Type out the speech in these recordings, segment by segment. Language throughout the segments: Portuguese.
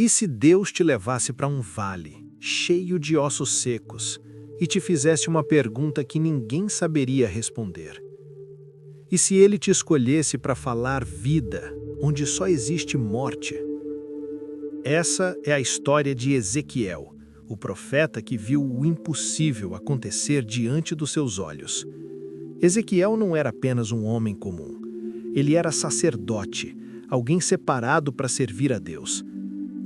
E se Deus te levasse para um vale, cheio de ossos secos, e te fizesse uma pergunta que ninguém saberia responder? E se Ele te escolhesse para falar vida, onde só existe morte? Essa é a história de Ezequiel, o profeta que viu o impossível acontecer diante dos seus olhos. Ezequiel não era apenas um homem comum. Ele era sacerdote, alguém separado para servir a Deus.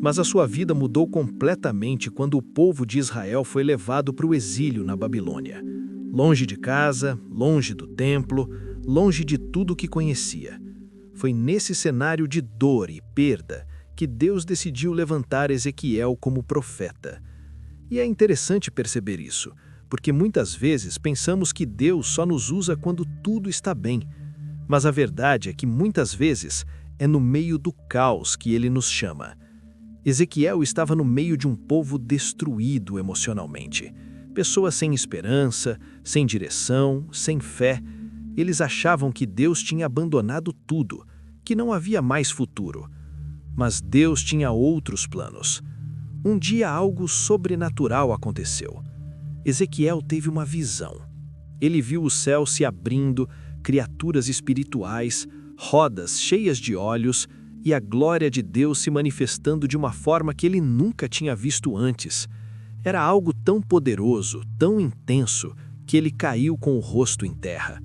Mas a sua vida mudou completamente quando o povo de Israel foi levado para o exílio na Babilônia. Longe de casa, longe do templo, longe de tudo o que conhecia. Foi nesse cenário de dor e perda que Deus decidiu levantar Ezequiel como profeta. E é interessante perceber isso, porque muitas vezes pensamos que Deus só nos usa quando tudo está bem. Mas a verdade é que muitas vezes é no meio do caos que Ele nos chama. Ezequiel estava no meio de um povo destruído emocionalmente. Pessoas sem esperança, sem direção, sem fé. Eles achavam que Deus tinha abandonado tudo, que não havia mais futuro. Mas Deus tinha outros planos. Um dia algo sobrenatural aconteceu. Ezequiel teve uma visão. Ele viu o céu se abrindo, criaturas espirituais, rodas cheias de olhos, e a glória de Deus se manifestando de uma forma que ele nunca tinha visto antes. Era algo tão poderoso, tão intenso, que ele caiu com o rosto em terra.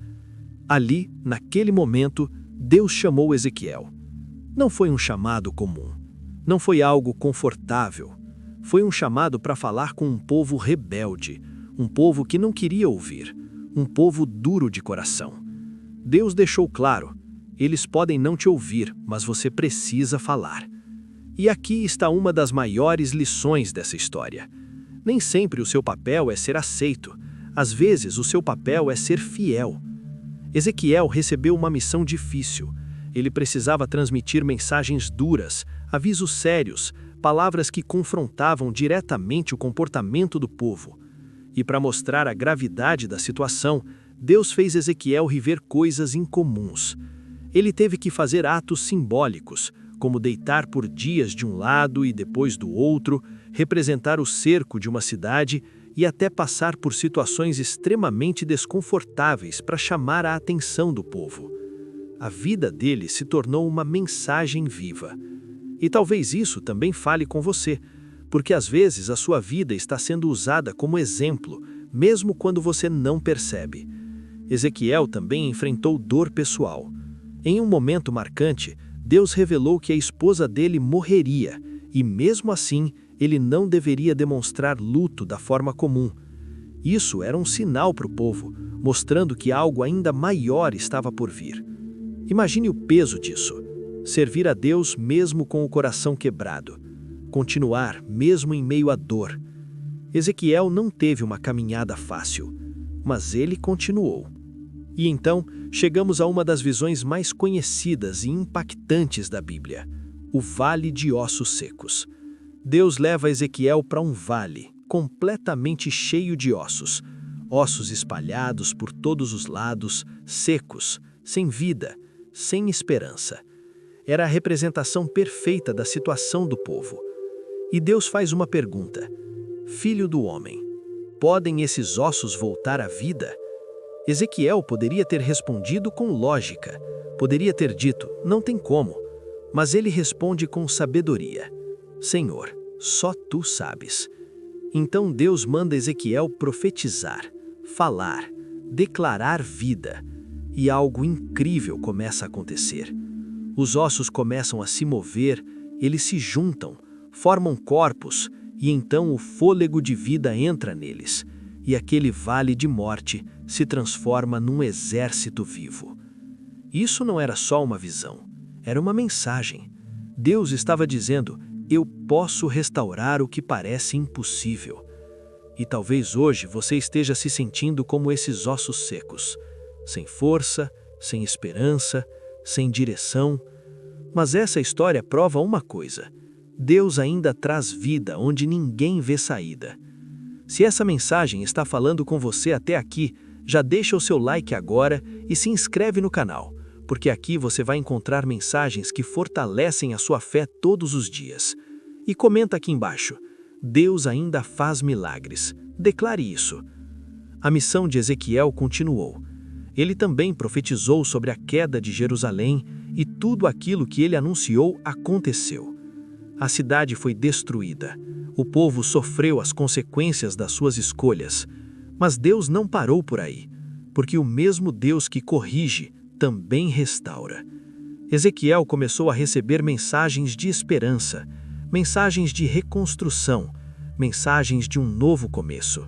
Ali, naquele momento, Deus chamou Ezequiel. Não foi um chamado comum. Não foi algo confortável. Foi um chamado para falar com um povo rebelde, um povo que não queria ouvir, um povo duro de coração. Deus deixou claro: eles podem não te ouvir, mas você precisa falar. E aqui está uma das maiores lições dessa história. Nem sempre o seu papel é ser aceito. Às vezes, o seu papel é ser fiel. Ezequiel recebeu uma missão difícil. Ele precisava transmitir mensagens duras, avisos sérios, palavras que confrontavam diretamente o comportamento do povo. E para mostrar a gravidade da situação, Deus fez Ezequiel viver coisas incomuns. Ele teve que fazer atos simbólicos, como deitar por dias de um lado e depois do outro, representar o cerco de uma cidade e até passar por situações extremamente desconfortáveis para chamar a atenção do povo. A vida dele se tornou uma mensagem viva. E talvez isso também fale com você, porque às vezes a sua vida está sendo usada como exemplo, mesmo quando você não percebe. Ezequiel também enfrentou dor pessoal. Em um momento marcante, Deus revelou que a esposa dele morreria, e mesmo assim, ele não deveria demonstrar luto da forma comum. Isso era um sinal para o povo, mostrando que algo ainda maior estava por vir. Imagine o peso disso. Servir a Deus mesmo com o coração quebrado. Continuar mesmo em meio à dor. Ezequiel não teve uma caminhada fácil, mas ele continuou. E então, chegamos a uma das visões mais conhecidas e impactantes da Bíblia, o Vale de Ossos Secos. Deus leva Ezequiel para um vale, completamente cheio de ossos. Ossos espalhados por todos os lados, secos, sem vida, sem esperança. Era a representação perfeita da situação do povo. E Deus faz uma pergunta: Filho do homem, podem esses ossos voltar à vida? Ezequiel poderia ter respondido com lógica, poderia ter dito, não tem como, mas ele responde com sabedoria: Senhor, só tu sabes. Então Deus manda Ezequiel profetizar, falar, declarar vida, e algo incrível começa a acontecer. Os ossos começam a se mover, eles se juntam, formam corpos, e então o fôlego de vida entra neles, e aquele vale de morte se transforma num exército vivo. Isso não era só uma visão, era uma mensagem. Deus estava dizendo: eu posso restaurar o que parece impossível. E talvez hoje você esteja se sentindo como esses ossos secos, sem força, sem esperança, sem direção. Mas essa história prova uma coisa: Deus ainda traz vida onde ninguém vê saída. Se essa mensagem está falando com você até aqui, já deixa o seu like agora e se inscreve no canal, porque aqui você vai encontrar mensagens que fortalecem a sua fé todos os dias. E comenta aqui embaixo: Deus ainda faz milagres. Declare isso. A missão de Ezequiel continuou. Ele também profetizou sobre a queda de Jerusalém e tudo aquilo que ele anunciou aconteceu. A cidade foi destruída. O povo sofreu as consequências das suas escolhas. Mas Deus não parou por aí, porque o mesmo Deus que corrige também restaura. Ezequiel começou a receber mensagens de esperança, mensagens de reconstrução, mensagens de um novo começo.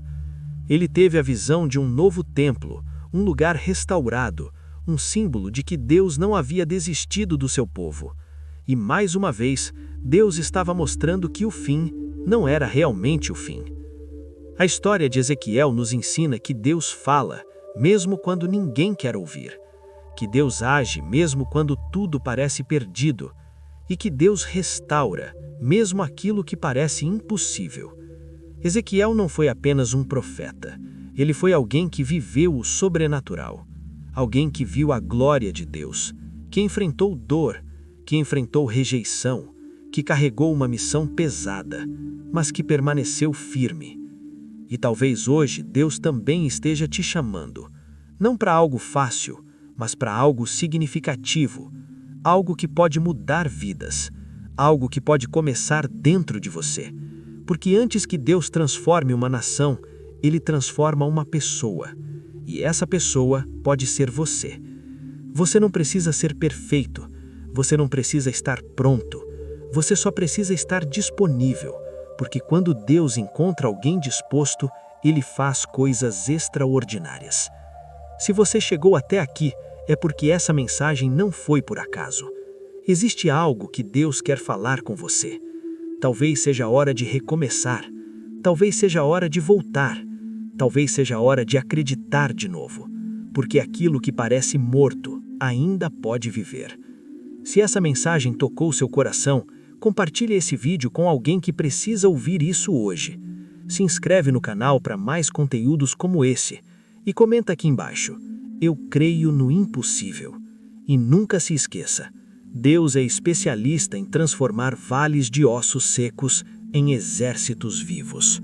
Ele teve a visão de um novo templo, um lugar restaurado, um símbolo de que Deus não havia desistido do seu povo. E mais uma vez, Deus estava mostrando que o fim não era realmente o fim. A história de Ezequiel nos ensina que Deus fala, mesmo quando ninguém quer ouvir, que Deus age mesmo quando tudo parece perdido, e que Deus restaura, mesmo aquilo que parece impossível. Ezequiel não foi apenas um profeta, ele foi alguém que viveu o sobrenatural, alguém que viu a glória de Deus, que enfrentou dor, que enfrentou rejeição, que carregou uma missão pesada, mas que permaneceu firme. E talvez hoje Deus também esteja te chamando, não para algo fácil, mas para algo significativo, algo que pode mudar vidas, algo que pode começar dentro de você. Porque antes que Deus transforme uma nação, Ele transforma uma pessoa. E essa pessoa pode ser você. Você não precisa ser perfeito, você não precisa estar pronto, você só precisa estar disponível. Porque quando Deus encontra alguém disposto, Ele faz coisas extraordinárias. Se você chegou até aqui, é porque essa mensagem não foi por acaso. Existe algo que Deus quer falar com você. Talvez seja a hora de recomeçar. Talvez seja a hora de voltar. Talvez seja a hora de acreditar de novo. Porque aquilo que parece morto ainda pode viver. Se essa mensagem tocou seu coração, compartilhe esse vídeo com alguém que precisa ouvir isso hoje. Se inscreve no canal para mais conteúdos como esse. E comenta aqui embaixo: eu creio no impossível. E nunca se esqueça, Deus é especialista em transformar vales de ossos secos em exércitos vivos.